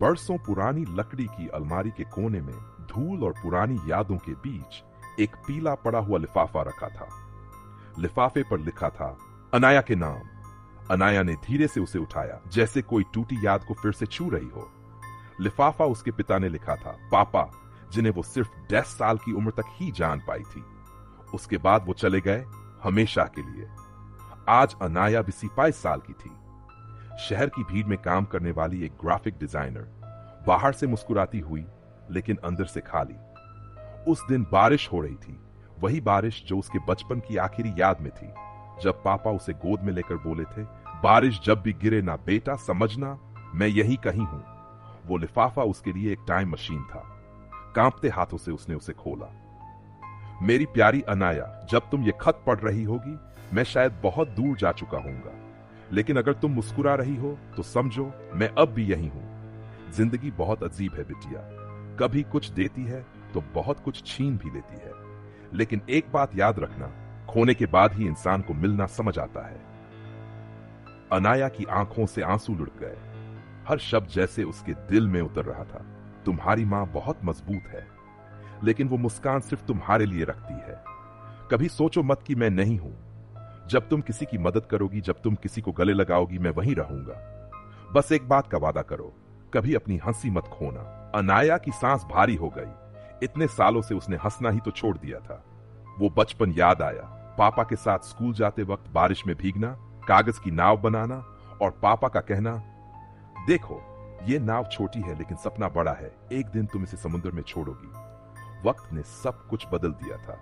बरसों पुरानी लकड़ी की अलमारी के कोने में धूल और पुरानी यादों के बीच एक पीला पड़ा हुआ लिफाफा रखा था। लिफाफे पर लिखा था अनाया के नाम। अनाया ने धीरे से उसे उठाया, जैसे कोई टूटी याद को फिर से छू रही हो। लिफाफा उसके पिता ने लिखा था, पापा, जिन्हें वो सिर्फ 10 साल की उम्र तक ही जान पाई थी। उसके बाद वो चले गए, हमेशा के लिए। आज अनाया भी 22 साल की थी। शहर की भीड़ में काम करने वाली एक ग्राफिक डिजाइनर, बाहर से मुस्कुराती हुई लेकिन अंदर से खाली। उस दिन बारिश हो रही थी, वही बारिश जो उसके बचपन की आखिरी याद में थी, जब पापा उसे गोद में लेकर बोले थे, बारिश जब भी गिरे ना बेटा, समझना मैं यहीं कहीं हूं। वो लिफाफा उसके लिए एक टाइम मशीन था। कांपते हाथों से उसने उसे खोला। मेरी प्यारी अनाया, जब तुम ये खत पढ़ रही होगी, मैं शायद बहुत दूर जा चुका हूंगा, लेकिन अगर तुम मुस्कुरा रही हो तो समझो मैं अब भी यहीं हूं। जिंदगी बहुत अजीब है बिटिया, कभी कुछ देती है तो बहुत कुछ छीन भी लेती है, लेकिन एक बात याद रखना, खोने के बाद ही इंसान को मिलना समझ आता है। अनाया की आंखों से आंसू लुढ़क गए। हर शब्द जैसे उसके दिल में उतर रहा था। तुम्हारी मां बहुत मजबूत है, लेकिन वो मुस्कान सिर्फ तुम्हारे लिए रखती है। कभी सोचो मत कि मैं नहीं हूं। जब तुम किसी की मदद करोगी, जब तुम किसी को गले लगाओगी, मैं वहीं रहूंगा। बस एक बात का वादा करो, कभी अपनी हंसी मत खोना। अनाया की सांस भारी हो गई। इतने सालों से उसने हंसना ही तो छोड़ दिया था। वो बचपन याद आया, पापा के साथ स्कूल जाते वक्त बारिश में भीगना, कागज की नाव बनाना, और पापा का कहना, देखो ये नाव छोटी है लेकिन सपना बड़ा है, एक दिन तुम इसे समुद्र में छोड़ोगी। वक्त ने सब कुछ बदल दिया था।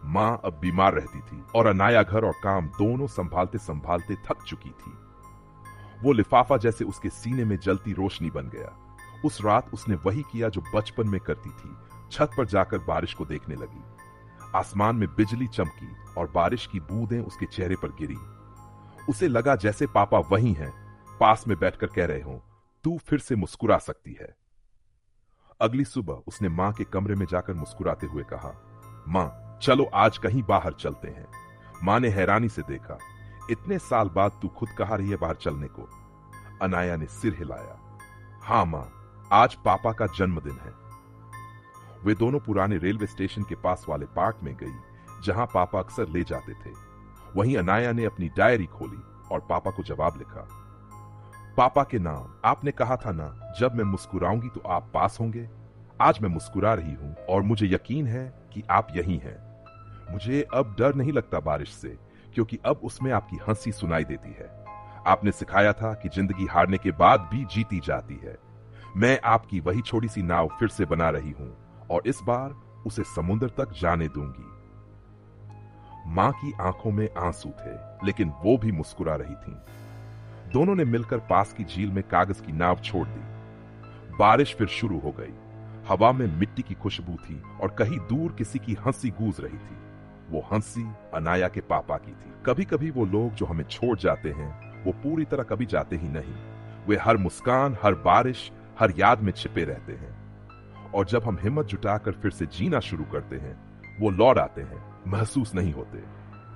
मां अब बीमार रहती थी और अनाया घर और काम दोनों संभालते संभालते थक चुकी थी। वो लिफाफा जैसे उसके सीने में जलती रोशनी बन गया। उस रात उसने वही किया जो बचपन में करती थी। छत पर जाकर बारिश को देखने लगी। आसमान में बिजली चमकी और बारिश की बूंदें उसके चेहरे पर गिरी। उसे लगा जैसे पापा वहीं हैं, पास में बैठकर कह रहे हों, तू फिर से मुस्कुरा सकती है। अगली सुबह उसने मां के कमरे में जाकर मुस्कुराते हुए कहा, मां, चलो आज कहीं बाहर चलते हैं। मां ने हैरानी से देखा, इतने साल बाद तू खुद कहा रही है बाहर चलने को? अनाया ने सिर हिलाया। हां मां, आज पापा का जन्मदिन है। वे दोनों पुराने रेलवे स्टेशन के पास वाले पार्क में गई, जहां पापा अक्सर ले जाते थे। वहीं अनाया ने अपनी डायरी खोली और पापा को जवाब लिखा। पापा के नाम, आपने कहा था ना, जब मैं मुस्कुराऊंगी तो आप पास होंगे। आज मैं मुस्कुरा रही हूं और मुझे यकीन है कि आप यहीं हैं। मुझे अब डर नहीं लगता बारिश से, क्योंकि अब उसमें आपकी हंसी सुनाई देती है। आपने सिखाया था कि जिंदगी हारने के बाद भी जीती जाती है। मैं आपकी वही छोटी सी नाव फिर से बना रही हूं और इस बार उसे समुद्र तक जाने दूंगी। मां की आंखों में आंसू थे, लेकिन वो भी मुस्कुरा रही थीं। दोनों ने मिलकर पास की झील में कागज की नाव छोड़ दी। बारिश फिर शुरू हो गई। हवा में मिट्टी की खुशबू थी और कहीं दूर किसी की हंसी गूंज रही थी। वो हंसी अनाया के पापा की थी। कभी कभी वो लोग जो हमें छोड़ जाते हैं, वो पूरी तरह कभी जाते ही नहीं। वे हर मुस्कान, हर बारिश, हर याद में छिपे रहते हैं। और जब हम हिम्मत जुटाकर फिर से जीना शुरू करते हैं, वो लौट आते हैं। महसूस नहीं होते,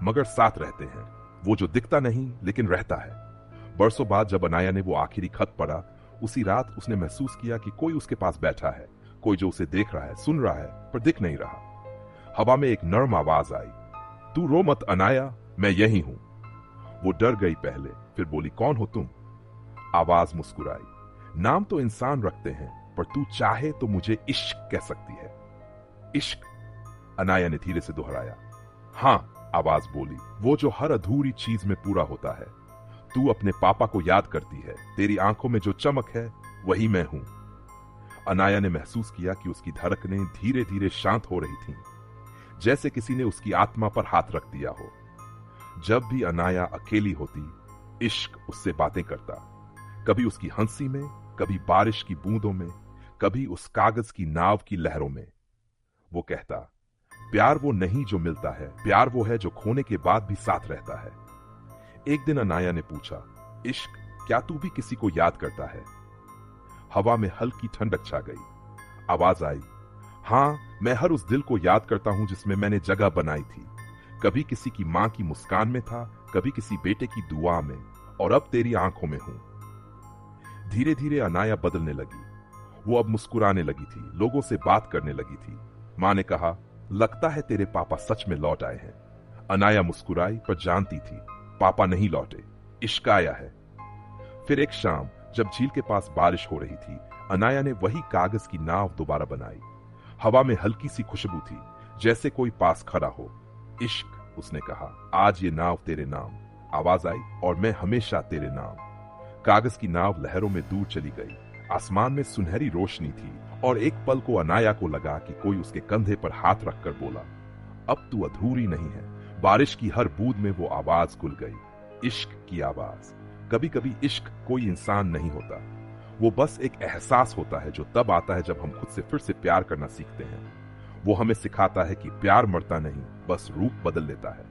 मगर साथ रहते हैं। वो जो दिखता नहीं लेकिन रहता है। बरसों बाद जब अनाया ने वो आखिरी खत पढ़ा, उसी रात उसने महसूस किया कि कोई उसके पास बैठा है, कोई जो उसे देख रहा है, सुन रहा है, पर दिख नहीं रहा। हवा में एक नर्म आवाज आई, तू रो मत अनाया, मैं यही हूं। वो डर गई पहले, फिर बोली, कौन हो तुम? आवाज मुस्कुराई, नाम तो इंसान रखते हैं, पर तू चाहे तो मुझे इश्क कह सकती है। इश्क? अनाया ने धीरे से दोहराया। हां, आवाज बोली, वो जो हर अधूरी चीज में पूरा होता है। तू अपने पापा को याद करती है, तेरी आंखों में जो चमक है वही मैं हूं। अनाया ने महसूस किया कि उसकी धड़कनें धीरे धीरे शांत हो रही थीं, जैसे किसी ने उसकी आत्मा पर हाथ रख दिया हो। जब भी अनाया अकेली होती, इश्क उससे बातें करता, कभी उसकी हंसी में, कभी बारिश की बूंदों में, कभी उस कागज की नाव की लहरों में। वो कहता, प्यार वो नहीं जो मिलता है, प्यार वो है जो खोने के बाद भी साथ रहता है। एक दिन अनाया ने पूछा, इश्क, क्या तू भी किसी को याद करता है? हवा में हल्की ठंडक छा गई। आवाज आई, हां, मैं हर उस दिल को याद करता हूं जिसमें मैंने जगह बनाई थी। कभी किसी की मां की मुस्कान में था, कभी किसी बेटे की दुआ में, और अब तेरी आंखों में हूं। धीरे धीरे अनाया बदलने लगी। वो अब मुस्कुराने लगी थी, लोगों से बात करने लगी थी। माँ ने कहा, लगता है तेरे पापा सच में लौट आए हैं। अनाया मुस्कुराई, पर जानती थी पापा नहीं लौटे, इश्क आया है। फिर एक शाम जब झील के पास बारिश हो रही थी, अनाया ने वही कागज की नाव दोबारा बनाई। हवा में हल्की सी खुशबू थी, जैसे कोई पास खड़ा हो। इश्क, उसने कहा, आज ये नाव तेरे नाम। आवाज आई, और मैं हमेशा तेरे नाम। कागज की नाव लहरों में दूर चली गई। आसमान में सुनहरी रोशनी थी, और एक पल को अनाया को लगा कि कोई उसके कंधे पर हाथ रखकर बोला, अब तू अधूरी नहीं है। बारिश की हर बूंद में वो आवाज घुल गई, इश्क की आवाज। कभी कभी इश्क कोई इंसान नहीं होता, वो बस एक एहसास होता है जो तब आता है जब हम खुद से फिर से प्यार करना सीखते हैं। वो हमें सिखाता है कि प्यार मरता नहीं, बस रूप बदल लेता है।